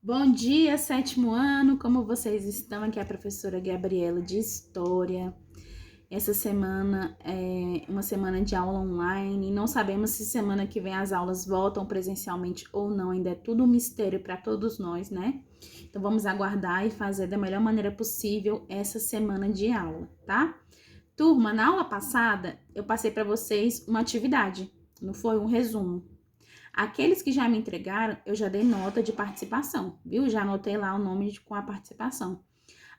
Bom dia, sétimo ano, como vocês estão? Aqui é a professora Gabriela de História. Essa semana é uma semana de aula online. Não sabemos se semana que vem as aulas voltam presencialmente ou não, ainda é tudo um mistério para todos nós, né? Então vamos aguardar e fazer da melhor maneira possível essa semana de aula, tá? Turma, na aula passada eu passei para vocês uma atividade, não foi? Um resumo. Aqueles que já me entregaram, eu já dei nota de participação, viu? Já anotei lá o nome com a participação.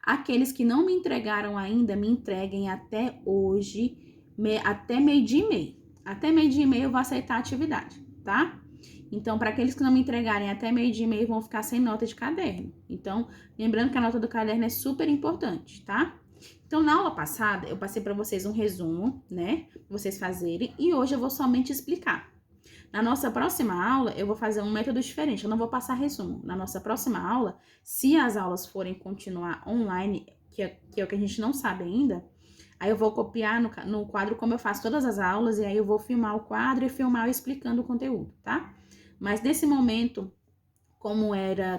Aqueles que não me entregaram ainda, me entreguem até hoje, até meio-dia e meio. Até meio-dia e meio eu vou aceitar a atividade, tá? Então, para aqueles que não me entregarem até meio-dia e meio, vão ficar sem nota de caderno. Então, lembrando que a nota do caderno é super importante, tá? Então, na aula passada, eu passei para vocês um resumo, né? Pra vocês fazerem, e hoje eu vou somente explicar. Na nossa próxima aula, eu vou fazer um método diferente, eu não vou passar resumo. Na nossa próxima aula, se as aulas forem continuar online, que é o que a gente não sabe ainda, aí eu vou copiar no quadro como eu faço todas as aulas, e aí eu vou filmar o quadro e filmar eu explicando o conteúdo, tá? Mas nesse momento, como era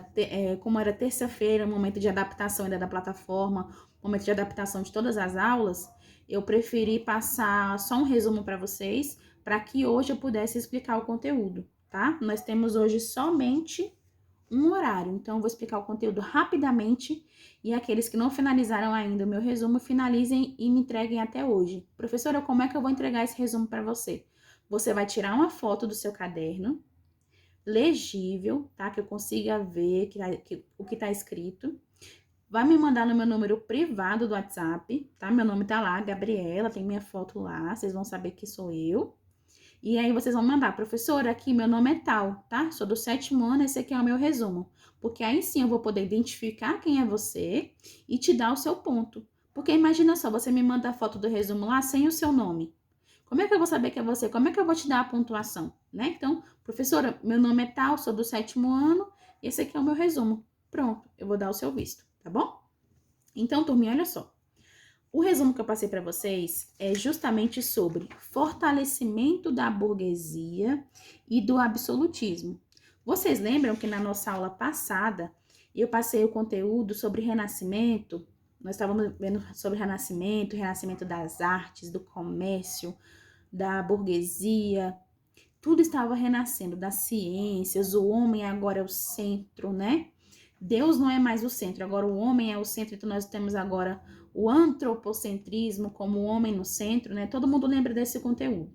terça-feira, momento de adaptação ainda da plataforma, momento de adaptação de todas as aulas, eu preferi passar só um resumo para vocês, para que hoje eu pudesse explicar o conteúdo, tá? Nós temos hoje somente um horário, então eu vou explicar o conteúdo rapidamente e aqueles que não finalizaram ainda o meu resumo, finalizem e me entreguem até hoje. Professora, como é que eu vou entregar esse resumo para você? Você vai tirar uma foto do seu caderno, legível, tá? Que eu consiga ver o que tá escrito. Vai me mandar no meu número privado do WhatsApp, tá? Meu nome tá lá, Gabriela, tem minha foto lá, vocês vão saber que sou eu. E aí vocês vão mandar, professora, aqui meu nome é tal, tá? Sou do sétimo ano, esse aqui é o meu resumo. Porque aí sim eu vou poder identificar quem é você e te dar o seu ponto. Porque imagina só, você me manda a foto do resumo lá sem o seu nome. Como é que eu vou saber que é você? Como é que eu vou te dar a pontuação, né? Então, professora, meu nome é tal, sou do sétimo ano, esse aqui é o meu resumo. Pronto, eu vou dar o seu visto, tá bom? Então, turminha, olha só. O resumo que eu passei para vocês é justamente sobre fortalecimento da burguesia e do absolutismo. Vocês lembram que na nossa aula passada eu passei o conteúdo sobre renascimento? Nós estávamos vendo sobre renascimento, renascimento das artes, do comércio, da burguesia. Tudo estava renascendo, das ciências, o homem agora é o centro, né? Deus não é mais o centro, agora o homem é o centro, então nós temos agora o antropocentrismo como o homem no centro, né? Todo mundo lembra desse conteúdo.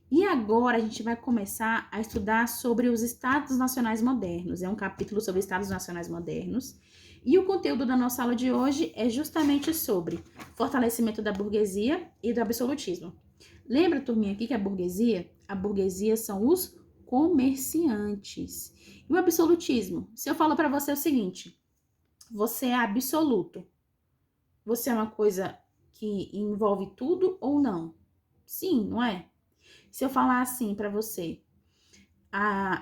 E agora a gente vai começar a estudar sobre os Estados Nacionais Modernos. É um capítulo sobre Estados Nacionais Modernos. E o conteúdo da nossa aula de hoje é justamente sobre fortalecimento da burguesia e do absolutismo. Lembra, turminha, aqui que a burguesia? A burguesia são os comerciantes. E o absolutismo? Se eu falo para você o seguinte, você é absoluto. Você é uma coisa que envolve tudo ou não? Sim, não é? Se eu falar assim para você,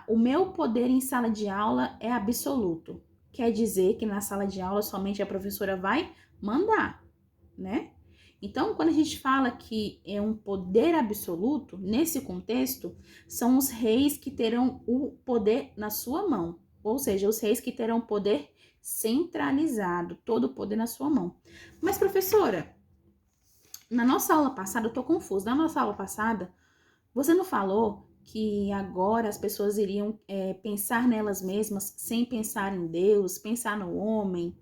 o meu poder em sala de aula é absoluto. Quer dizer que na sala de aula somente a professora vai mandar, né? Então, quando a gente fala que é um poder absoluto, nesse contexto, são os reis que terão o poder na sua mão. Ou seja, os reis que terão poder centralizado, todo o poder na sua mão. Mas, professora, na nossa aula passada, eu tô confusa. Na nossa aula passada, você não falou que agora as pessoas iriam pensar nelas mesmas sem pensar em Deus, pensar no homem?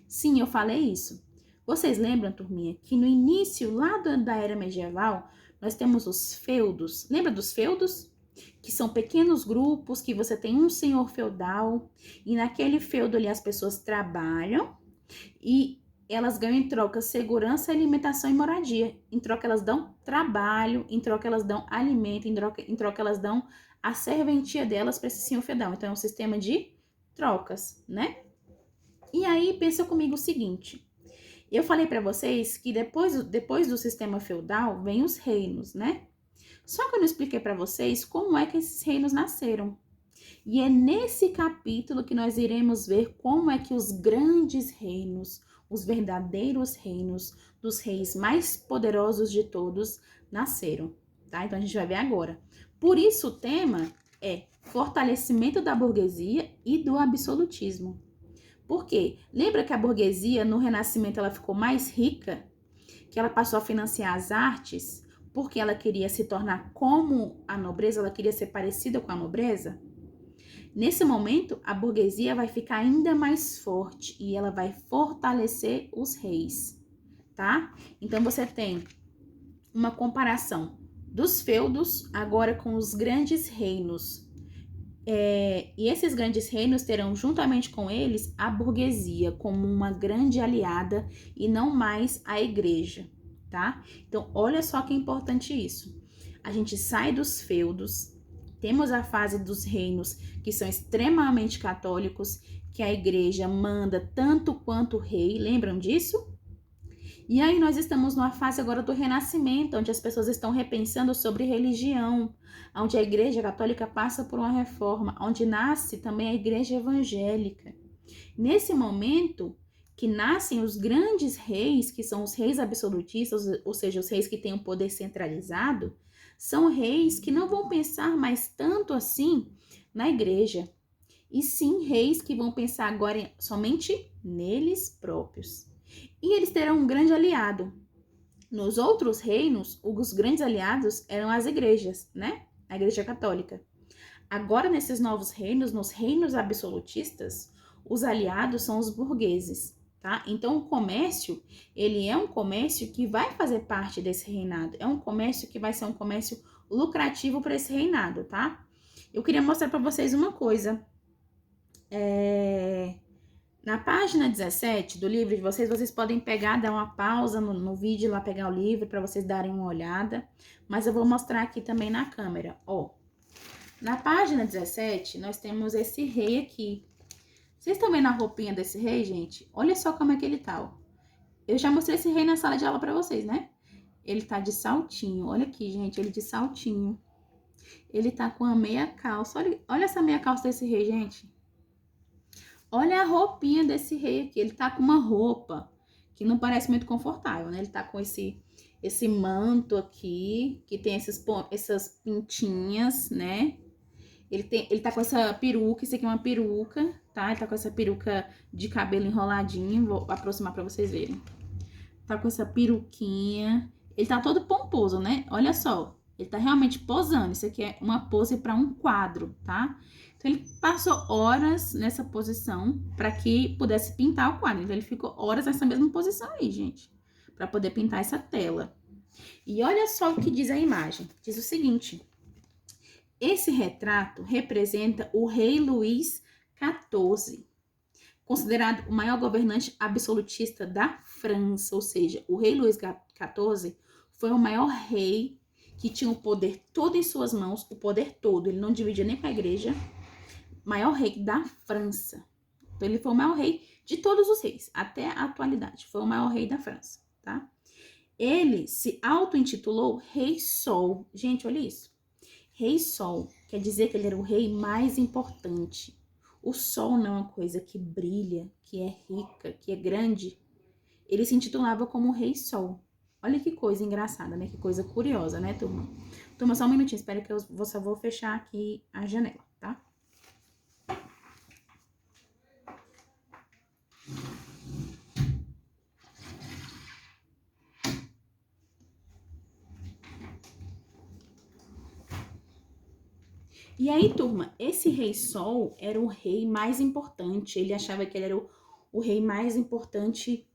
Sim, eu falei isso. Vocês lembram, turminha, que no início lá da era medieval, nós temos os feudos. Lembra dos feudos? Que são pequenos grupos que você tem um senhor feudal e naquele feudo ali as pessoas trabalham e elas ganham em troca segurança, alimentação e moradia. Em troca elas dão trabalho, em troca elas dão alimento, em troca elas dão a serventia delas para esse senhor feudal. Então é um sistema de trocas, né? E aí pensa comigo o seguinte, eu falei para vocês que depois do sistema feudal vem os reinos, né? Só que eu não expliquei para vocês como é que esses reinos nasceram. E é nesse capítulo que nós iremos ver como é que os grandes reinos, os verdadeiros reinos dos reis mais poderosos de todos nasceram, tá? Então a gente vai ver agora. Por isso o tema é fortalecimento da burguesia e do absolutismo. Por quê? Lembra que a burguesia, no Renascimento, ela ficou mais rica? Que ela passou a financiar as artes porque ela queria se tornar como a nobreza, ela queria ser parecida com a nobreza? Nesse momento, a burguesia vai ficar ainda mais forte e ela vai fortalecer os reis, tá? Então, você tem uma comparação dos feudos agora com os grandes reinos. E esses grandes reinos terão juntamente com eles a burguesia como uma grande aliada e não mais a igreja, tá? Então, olha só que importante isso. A gente sai dos feudos, temos a fase dos reinos que são extremamente católicos, que a igreja manda tanto quanto o rei, lembram disso? E aí nós estamos numa fase agora do renascimento, onde as pessoas estão repensando sobre religião, onde a igreja católica passa por uma reforma, onde nasce também a igreja evangélica. Nesse momento que nascem os grandes reis, que são os reis absolutistas, ou seja, os reis que têm o poder centralizado, são reis que não vão pensar mais tanto assim na igreja, e sim reis que vão pensar agora somente neles próprios. E eles terão um grande aliado. Nos outros reinos, os grandes aliados eram as igrejas, né? A igreja católica. Agora, nesses novos reinos, nos reinos absolutistas, os aliados são os burgueses, tá? Então, o comércio, ele é um comércio que vai fazer parte desse reinado. É um comércio que vai ser um comércio lucrativo para esse reinado, tá? Eu queria mostrar para vocês uma coisa. Na página 17 do livro de vocês podem pegar, dar uma pausa no vídeo lá, pegar o livro para vocês darem uma olhada. Mas eu vou mostrar aqui também na câmera, ó. Na página 17, nós temos esse rei aqui. Vocês estão vendo a roupinha desse rei, gente? Olha só como é que ele tá, ó. Eu já mostrei esse rei na sala de aula para vocês, né? Ele tá de saltinho. Olha aqui, gente, ele de saltinho. Ele tá com a meia calça. Olha essa meia calça desse rei, gente. Olha a roupinha desse rei aqui. Ele tá com uma roupa que não parece muito confortável, né? Ele tá com esse manto aqui, que tem essas pintinhas, né? Ele tá com essa peruca, isso aqui é uma peruca, tá? Ele tá com essa peruca de cabelo enroladinho, vou aproximar pra vocês verem. Tá com essa peruquinha. Ele tá todo pomposo, né? Olha só, ele tá realmente posando. Isso aqui é uma pose pra um quadro, tá? Então, ele passou horas nessa posição para que pudesse pintar o quadro. Então, ele ficou horas nessa mesma posição aí, gente, para poder pintar essa tela. E olha só o que diz a imagem. Diz o seguinte: esse retrato representa o rei Luís XIV, considerado o maior governante absolutista da França. Ou seja, o rei Luís XIV foi o maior rei que tinha o poder todo em suas mãos, o poder todo. Ele não dividia nem com a igreja. Maior rei da França. Então, ele foi o maior rei de todos os reis, até a atualidade. Foi o maior rei da França, tá? Ele se auto-intitulou Rei Sol. Gente, olha isso. Rei Sol quer dizer que ele era o rei mais importante. O sol não é uma coisa que brilha, que é rica, que é grande. Ele se intitulava como Rei Sol. Olha que coisa engraçada, né? Que coisa curiosa, né, turma? Turma, só um minutinho. Espera que eu só vou fechar aqui a janela, tá? E aí, turma, esse rei Sol era o rei mais importante. Ele achava que ele era o rei mais importante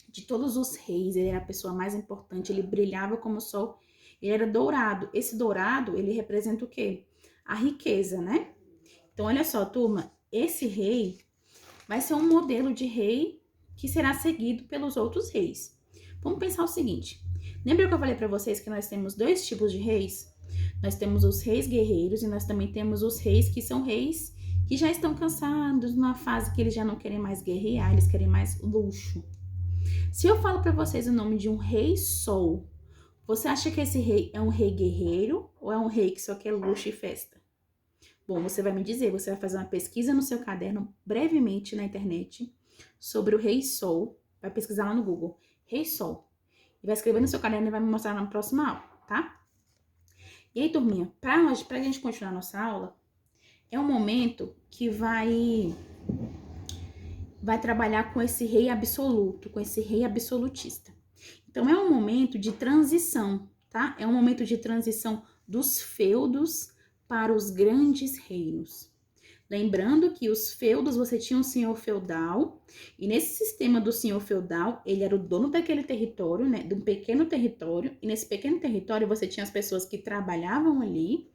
de todos os reis. Ele era a pessoa mais importante. Ele brilhava como o sol. Ele era dourado. Esse dourado, ele representa o quê? A riqueza, né? Então, olha só, turma. Esse rei vai ser um modelo de rei que será seguido pelos outros reis. Vamos pensar o seguinte. Lembra que eu falei para vocês que nós temos dois tipos de reis? Nós temos os reis guerreiros e nós também temos os reis que são reis que já estão cansados, numa fase que eles já não querem mais guerrear, eles querem mais luxo. Se eu falo para vocês o nome de um rei Sol, você acha que esse rei é um rei guerreiro ou é um rei que só quer luxo e festa? Bom, você vai me dizer, você vai fazer uma pesquisa no seu caderno, brevemente na internet, sobre o rei Sol, vai pesquisar lá no Google, rei Sol, e vai escrever no seu caderno e vai me mostrar na próxima aula, tá? E aí, turminha, pra gente continuar nossa aula, é um momento que vai trabalhar com esse rei absoluto, com esse rei absolutista. Então, é um momento de transição, tá? É um momento de transição dos feudos para os grandes reinos. Lembrando que os feudos, você tinha um senhor feudal, e nesse sistema do senhor feudal, ele era o dono daquele território, né, de um pequeno território, e nesse pequeno território você tinha as pessoas que trabalhavam ali,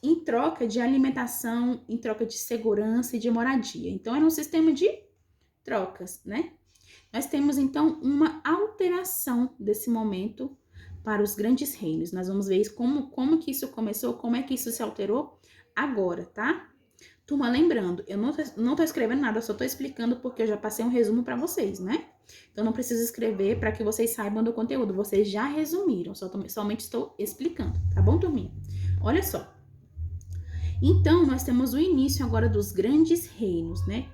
em troca de alimentação, em troca de segurança e de moradia. Então, era um sistema de trocas, né? Nós temos, então, uma alteração desse momento para os grandes reinos. Nós vamos ver como que isso começou, como é que isso se alterou agora, tá? Turma, lembrando, eu não tô escrevendo nada, eu só tô explicando porque eu já passei um resumo para vocês, né? Então, não preciso escrever para que vocês saibam do conteúdo. Vocês já resumiram, somente estou explicando, tá bom, turminha? Olha só. Então, nós temos o início agora dos grandes reinos, né?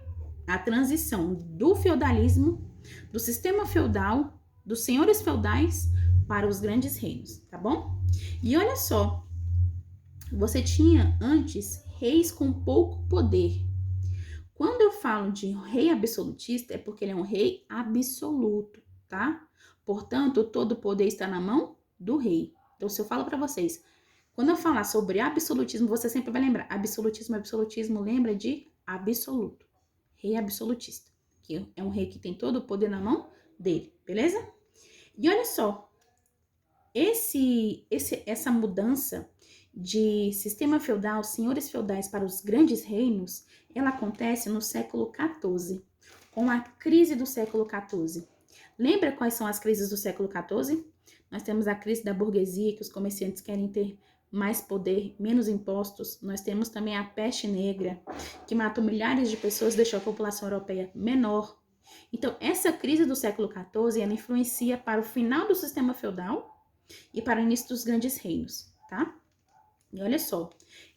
A transição do feudalismo, do sistema feudal, dos senhores feudais para os grandes reinos, tá bom? E olha só, você tinha antes reis com pouco poder. Quando eu falo de rei absolutista, é porque ele é um rei absoluto, tá? Portanto, todo o poder está na mão do rei. Então, se eu falo para vocês, quando eu falar sobre absolutismo, você sempre vai lembrar. Absolutismo lembra de absoluto. Rei absolutista. Que é um rei que tem todo o poder na mão dele, beleza? E olha só, essa mudança de sistema feudal, senhores feudais para os grandes reinos, ela acontece no século XIV, com a crise do século XIV. Lembra quais são as crises do século XIV? Nós temos a crise da burguesia, que os comerciantes querem ter mais poder, menos impostos. Nós temos também a peste negra, que matou milhares de pessoas, deixou a população europeia menor. Então, essa crise do século XIV, ela influencia para o final do sistema feudal e para o início dos grandes reinos, tá? E olha só,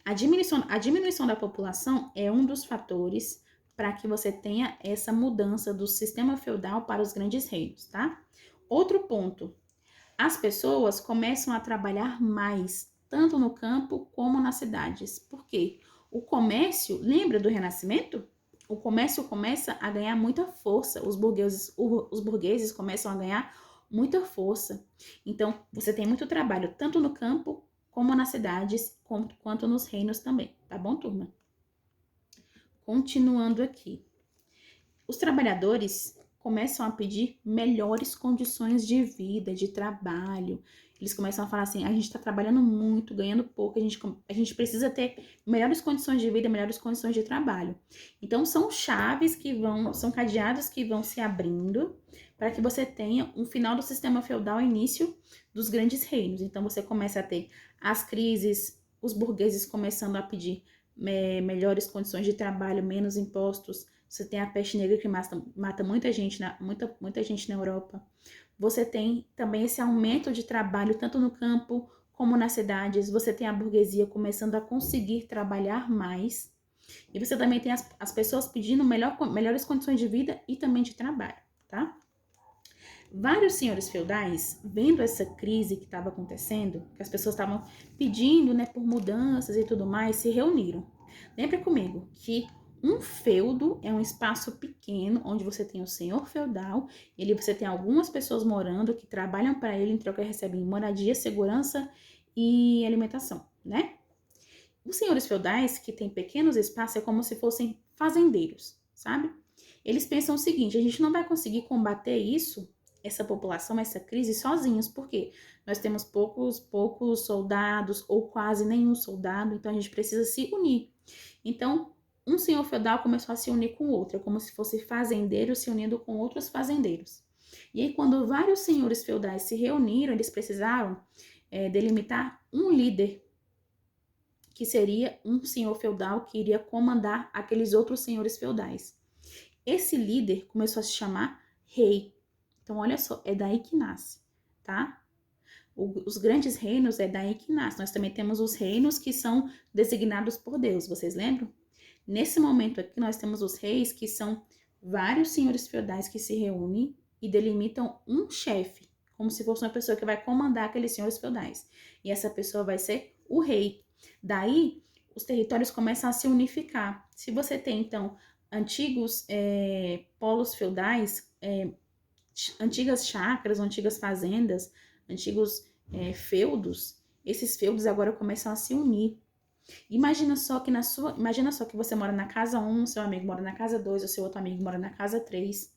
a diminuição da população é um dos fatores para que você tenha essa mudança do sistema feudal para os grandes reinos, tá? Outro ponto, as pessoas começam a trabalhar mais, tanto no campo como nas cidades. Por quê? O comércio, lembra do Renascimento? O comércio começa a ganhar muita força, os burgueses começam a ganhar muita força. Então, você tem muito trabalho, tanto no campo como nas cidades, quanto nos reinos também, tá bom, turma? Continuando aqui. Os trabalhadores começam a pedir melhores condições de vida, de trabalho. Eles começam a falar assim, a gente está trabalhando muito, ganhando pouco, a gente precisa ter melhores condições de vida, melhores condições de trabalho. Então, são são cadeados que vão se abrindo para que você tenha um final do sistema feudal, início dos grandes reinos. Então, você começa a ter as crises, os burgueses começando a pedir melhores condições de trabalho, menos impostos. Você tem a peste negra que mata muita gente na Europa. Você tem também esse aumento de trabalho, tanto no campo como nas cidades. Você tem a burguesia começando a conseguir trabalhar mais. E você também tem as pessoas pedindo melhores condições de vida e também de trabalho, tá? Vários senhores feudais, vendo essa crise que estava acontecendo, que as pessoas estavam pedindo, né, por mudanças e tudo mais, se reuniram. Lembra comigo que um feudo é um espaço pequeno onde você tem o senhor feudal, e ali você tem algumas pessoas morando que trabalham para ele, em troca recebem moradia, segurança e alimentação, né? Os senhores feudais, que têm pequenos espaços, é como se fossem fazendeiros, sabe? Eles pensam o seguinte, a gente não vai conseguir combater essa população, essa crise sozinhos, porque nós temos poucos soldados ou quase nenhum soldado, então a gente precisa se unir. Então, um senhor feudal começou a se unir com outro, é como se fosse fazendeiros se unindo com outros fazendeiros. E aí, quando vários senhores feudais se reuniram, eles precisaram delimitar um líder, que seria um senhor feudal que iria comandar aqueles outros senhores feudais. Esse líder começou a se chamar rei. Então, olha só, é daí que nasce, tá? Os grandes reinos é daí que nasce. Nós também temos os reinos que são designados por Deus, vocês lembram? Nesse momento aqui, nós temos os reis, que são vários senhores feudais que se reúnem e delimitam um chefe, como se fosse uma pessoa que vai comandar aqueles senhores feudais. E essa pessoa vai ser o rei. Daí, os territórios começam a se unificar. Se você tem, então, antigos polos feudais, antigas chácaras, antigas fazendas, antigos feudos, esses feudos agora começam a se unir. Imagina só que você mora na casa 1, seu amigo mora na casa 2, o seu outro amigo mora na casa 3.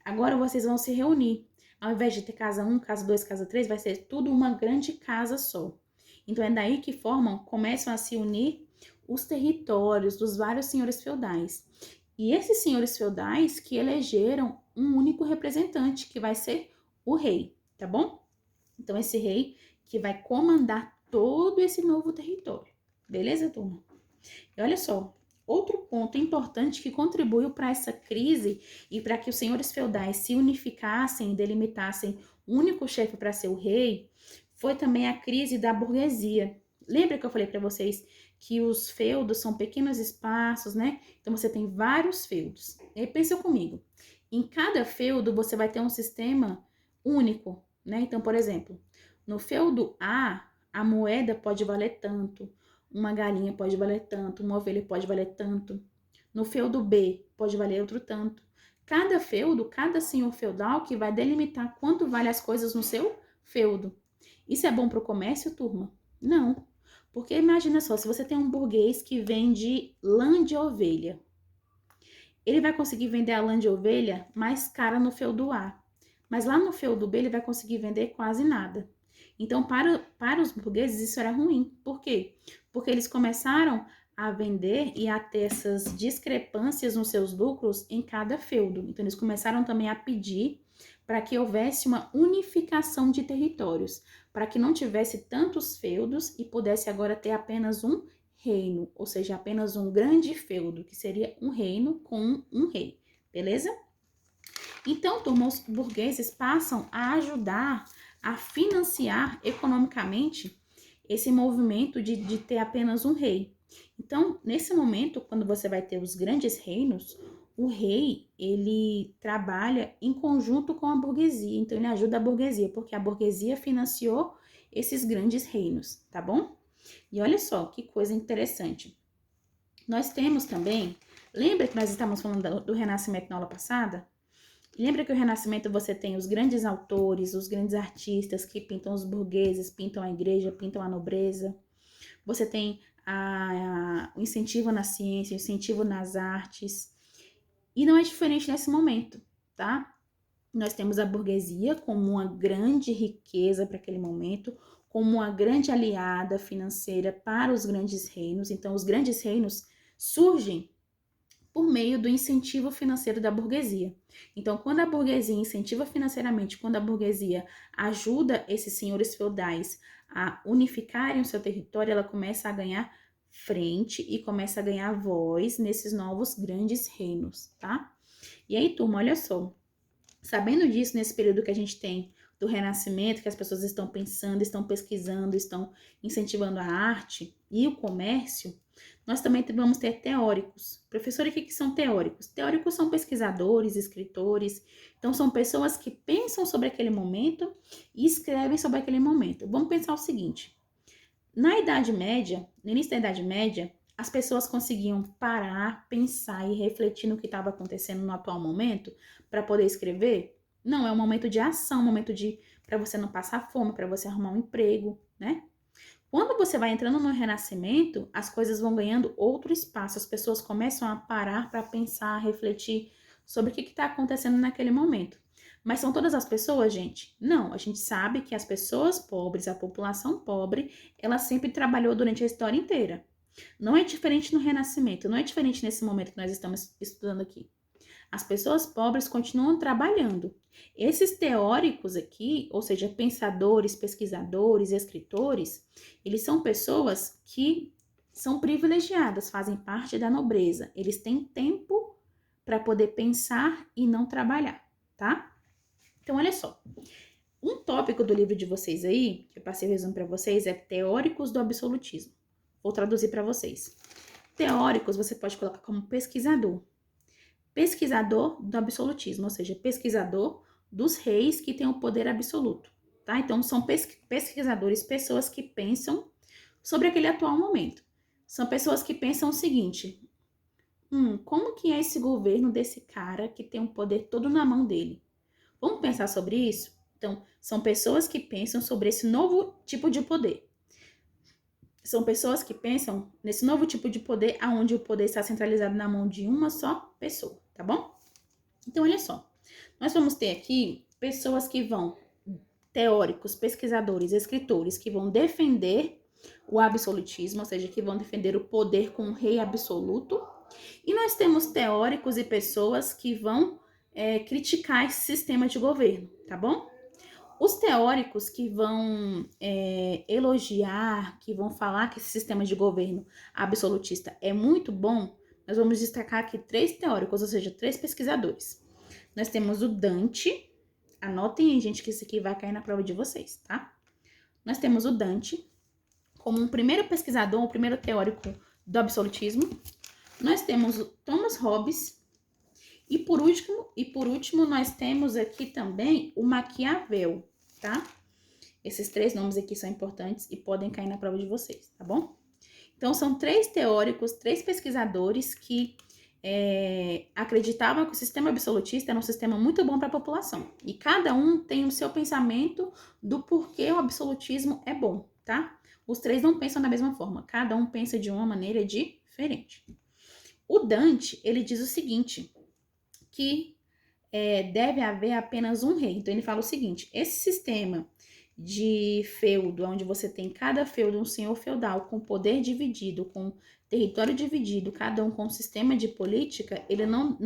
Agora vocês vão se reunir. Ao invés de ter casa 1, casa 2, casa 3, vai ser tudo uma grande casa só. Então é daí que começam a se unir os territórios dos vários senhores feudais. E esses senhores feudais que elegeram um único representante, que vai ser o rei, tá bom? Então esse rei que vai comandar todo esse novo território. Beleza, turma? E olha só, outro ponto importante que contribuiu para essa crise e para que os senhores feudais se unificassem e delimitassem um único chefe para ser o rei, foi também a crise da burguesia. Lembra que eu falei para vocês que os feudos são pequenos espaços, né? Então você tem vários feudos. E aí pensa comigo, em cada feudo você vai ter um sistema único, né? Então, por exemplo, no feudo a moeda pode valer tanto, uma galinha pode valer tanto, uma ovelha pode valer tanto. No feudo B pode valer outro tanto. Cada feudo, cada senhor feudal que vai delimitar quanto vale as coisas no seu feudo. Isso é bom para o comércio, turma? Não. Porque imagina só, se você tem um burguês que vende lã de ovelha, ele vai conseguir vender a lã de ovelha mais cara no feudo A. Mas lá no feudo B ele vai conseguir vender quase nada. Então, para os burgueses, isso era ruim. Por quê? Porque eles começaram a vender e a ter essas discrepâncias nos seus lucros em cada feudo. Então, eles começaram também a pedir para que houvesse uma unificação de territórios, para que não tivesse tantos feudos e pudesse agora ter apenas um reino, ou seja, apenas um grande feudo, que seria um reino com um rei, beleza? Então, turma, os burgueses passam a ajudar a financiar economicamente esse movimento de ter apenas um rei. Então, nesse momento, quando você vai ter os grandes reinos, o rei, ele trabalha em conjunto com a burguesia. Então, ele ajuda a burguesia, porque a burguesia financiou esses grandes reinos, tá bom? E olha só que coisa interessante. Nós temos também, lembra que nós estávamos falando do Renascimento na aula passada? Lembra que o Renascimento você tem os grandes autores, os grandes artistas que pintam os burgueses, pintam a igreja, pintam a nobreza. Você tem o incentivo na ciência, o incentivo nas artes. E não é diferente nesse momento, tá? Nós temos a burguesia como uma grande riqueza para aquele momento, como uma grande aliada financeira para os grandes reinos. Então, os grandes reinos surgem por meio do incentivo financeiro da burguesia. Então, quando a burguesia incentiva financeiramente, quando a burguesia ajuda esses senhores feudais a unificarem o seu território, ela começa a ganhar frente e começa a ganhar voz nesses novos grandes reinos, tá? E aí, turma, olha só. Sabendo disso, nesse período que a gente tem do Renascimento, que as pessoas estão pensando, estão pesquisando, estão incentivando a arte e o comércio, nós também vamos ter teóricos. Professor, o que são teóricos? Teóricos são pesquisadores, escritores, então são pessoas que pensam sobre aquele momento e escrevem sobre aquele momento. Vamos pensar o seguinte, na Idade Média, no início da Idade Média, as pessoas conseguiam parar, pensar e refletir no que estava acontecendo no atual momento para poder escrever? Não, é um momento de ação, um momento para você não passar fome, para você arrumar um emprego, né? Quando você vai entrando no Renascimento, as coisas vão ganhando outro espaço, as pessoas começam a parar para pensar, refletir sobre o que está acontecendo naquele momento. Mas são todas as pessoas, gente? Não, a gente sabe que as pessoas pobres, a população pobre, ela sempre trabalhou durante a história inteira. Não é diferente no Renascimento, não é diferente nesse momento que nós estamos estudando aqui. As pessoas pobres continuam trabalhando. Esses teóricos aqui, ou seja, pensadores, pesquisadores, escritores, eles são pessoas que são privilegiadas, fazem parte da nobreza. Eles têm tempo para poder pensar e não trabalhar, tá? Então, olha só. Um tópico do livro de vocês aí, que eu passei o resumo para vocês, é Teóricos do Absolutismo. Vou traduzir para vocês. Teóricos você pode colocar como pesquisador. Pesquisador do absolutismo, ou seja, pesquisador dos reis que têm o poder absoluto, tá? Então, são pesquisadores, pessoas que pensam sobre aquele atual momento. São pessoas que pensam o seguinte: como que é esse governo desse cara que tem o poder todo na mão dele? Vamos pensar sobre isso? Então, são pessoas que pensam sobre esse novo tipo de poder. São pessoas que pensam nesse novo tipo de poder, onde o poder está centralizado na mão de uma só pessoa, tá bom? Então, olha só. Nós vamos ter aqui pessoas que vão, teóricos, pesquisadores, escritores, que vão defender o absolutismo, ou seja, que vão defender o poder com o rei absoluto. E nós temos teóricos e pessoas que vão criticar esse sistema de governo, tá bom? Os teóricos que vão elogiar, que vão falar que esse sistema de governo absolutista é muito bom, nós vamos destacar aqui 3 teóricos, ou seja, 3 pesquisadores. Nós temos o Dante, anotem aí, gente, que isso aqui vai cair na prova de vocês, tá? Nós temos o Dante como um primeiro pesquisador, um primeiro teórico do absolutismo. Nós temos o Thomas Hobbes. E por último, nós temos aqui também o Maquiavel, tá? Esses 3 nomes aqui são importantes e podem cair na prova de vocês, tá bom? Então, são 3 teóricos, 3 pesquisadores que acreditavam que o sistema absolutista era um sistema muito bom para a população. E cada um tem o seu pensamento do porquê o absolutismo é bom, tá? Os 3 não pensam da mesma forma, cada um pensa de uma maneira diferente. O Dante, ele diz o seguinte, que deve haver apenas um rei. Então, ele fala o seguinte: esse sistema de feudo, onde você tem cada feudo um senhor feudal com poder dividido, com território dividido, cada um com um sistema de política, ele não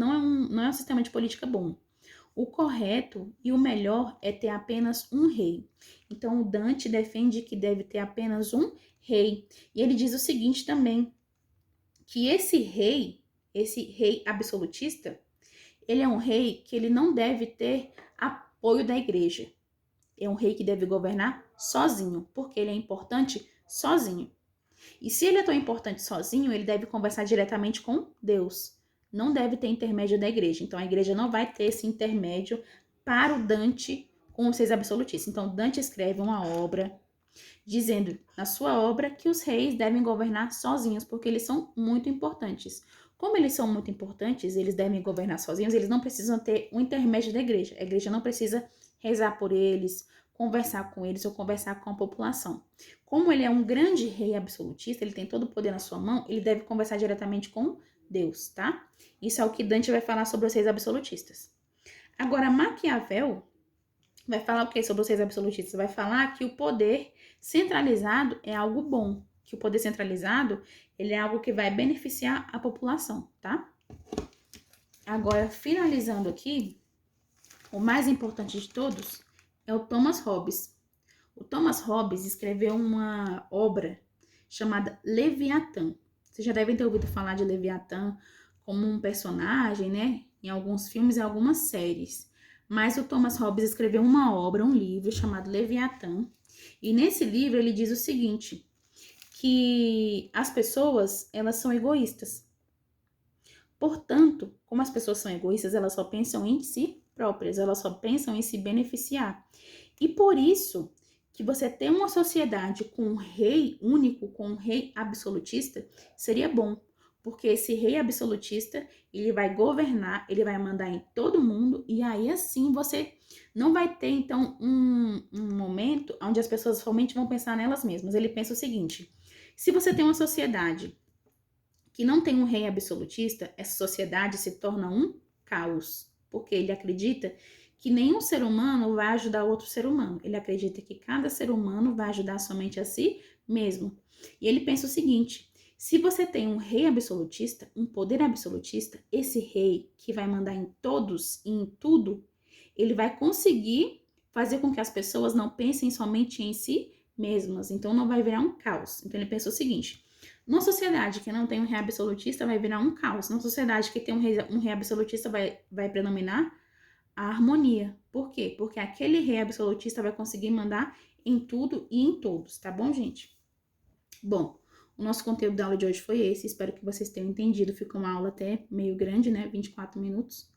é um sistema de política bom. O correto e o melhor é ter apenas um rei. Então, o Dante defende que deve ter apenas um rei. E ele diz o seguinte também, que esse rei absolutista, ele é um rei que ele não deve ter apoio da igreja. É um rei que deve governar sozinho, porque ele é importante sozinho. E se ele é tão importante sozinho, ele deve conversar diretamente com Deus. Não deve ter intermédio da igreja. Então, a igreja não vai ter esse intermédio para o Dante com os 6 absolutistas. Então, Dante escreve uma obra dizendo na sua obra que os reis devem governar sozinhos, porque eles são muito importantes. Como eles são muito importantes, eles devem governar sozinhos, eles não precisam ter um intermédio da igreja. A igreja não precisa rezar por eles, conversar com eles ou conversar com a população. Como ele é um grande rei absolutista, ele tem todo o poder na sua mão, ele deve conversar diretamente com Deus, tá? Isso é o que Dante vai falar sobre os reis absolutistas. Agora, Maquiavel vai falar o que sobre os reis absolutistas? Vai falar que o poder centralizado é algo bom, que o poder centralizado ele é algo que vai beneficiar a população, tá? Agora, finalizando aqui, o mais importante de todos é o Thomas Hobbes. O Thomas Hobbes escreveu uma obra chamada Leviatã. Vocês já devem ter ouvido falar de Leviatã como um personagem, né? Em alguns filmes e algumas séries. Mas o Thomas Hobbes escreveu uma obra, um livro chamado Leviatã. E nesse livro ele diz o seguinte, que as pessoas, elas são egoístas. Portanto, como as pessoas são egoístas, elas só pensam em si próprias, elas só pensam em se beneficiar. E por isso que você ter uma sociedade com um rei único, com um rei absolutista, seria bom. Porque esse rei absolutista, ele vai governar, ele vai mandar em todo mundo, e aí assim você não vai ter, então, um momento onde as pessoas somente vão pensar nelas mesmas. Ele pensa o seguinte, se você tem uma sociedade que não tem um rei absolutista, essa sociedade se torna um caos, porque ele acredita que nenhum ser humano vai ajudar outro ser humano. Ele acredita que cada ser humano vai ajudar somente a si mesmo. E ele pensa o seguinte, se você tem um rei absolutista, um poder absolutista, esse rei que vai mandar em todos e em tudo, ele vai conseguir fazer com que as pessoas não pensem somente em si mesmas. Então, não vai virar um caos. Então, ele pensa o seguinte, numa sociedade que não tem um rei absolutista, vai virar um caos. Numa sociedade que tem um rei absolutista, vai predominar a harmonia. Por quê? Porque aquele rei absolutista vai conseguir mandar em tudo e em todos, tá bom, gente? Bom, o nosso conteúdo da aula de hoje foi esse. Espero que vocês tenham entendido. Ficou uma aula até meio grande, né? 24 minutos.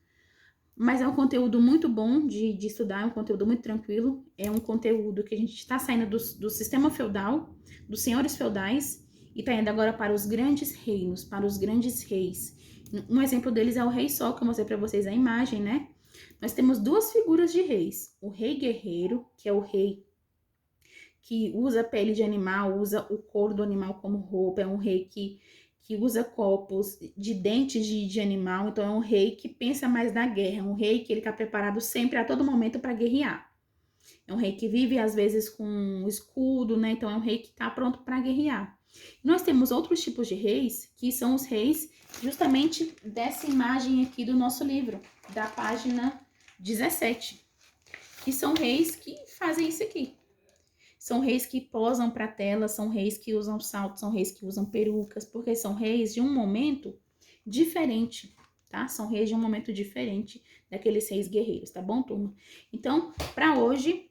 Mas é um conteúdo muito bom de estudar, é um conteúdo muito tranquilo. É um conteúdo que a gente está saindo do sistema feudal, dos senhores feudais, E tá indo agora para os grandes reinos, para os grandes reis. Um exemplo deles é o Rei Sol, que eu mostrei para vocês a imagem, né? Nós temos duas figuras de reis. O rei guerreiro, que é o rei que usa pele de animal, usa o couro do animal como roupa, é um rei que usa copos de dentes de animal, então é um rei que pensa mais na guerra, é um rei que ele está preparado sempre, a todo momento, para guerrear. É um rei que vive, às vezes, com um escudo, né? Então é um rei que está pronto para guerrear. Nós temos outros tipos de reis, que são os reis justamente dessa imagem aqui do nosso livro, da página 17, que são reis que fazem isso aqui. São reis que posam para a tela, são reis que usam saltos, são reis que usam perucas, porque são reis de um momento diferente, tá? São reis de um momento diferente daqueles reis guerreiros, tá bom, turma? Então, para hoje,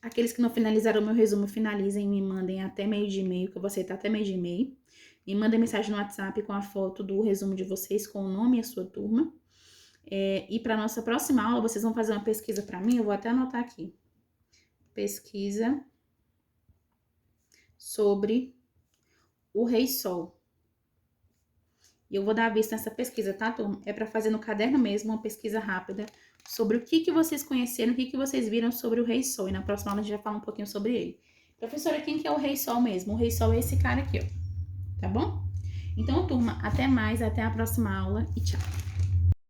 aqueles que não finalizaram o meu resumo, finalizem, me mandem até meio de e-mail, que eu vou aceitar até meio de e-mail. Me mandem mensagem no WhatsApp com a foto do resumo de vocês, com o nome e a sua turma. E para nossa próxima aula, vocês vão fazer uma pesquisa para mim, eu vou até anotar aqui. Pesquisa sobre o Rei Sol. E eu vou dar a vista nessa pesquisa, tá, turma? É para fazer no caderno mesmo, uma pesquisa rápida sobre o que vocês conheceram, o que vocês viram sobre o Rei Sol. E na próxima aula a gente vai falar um pouquinho sobre ele. Professora, quem que é o Rei Sol mesmo? O Rei Sol é esse cara aqui, ó. Tá bom? Então, turma, até mais, até a próxima aula e tchau!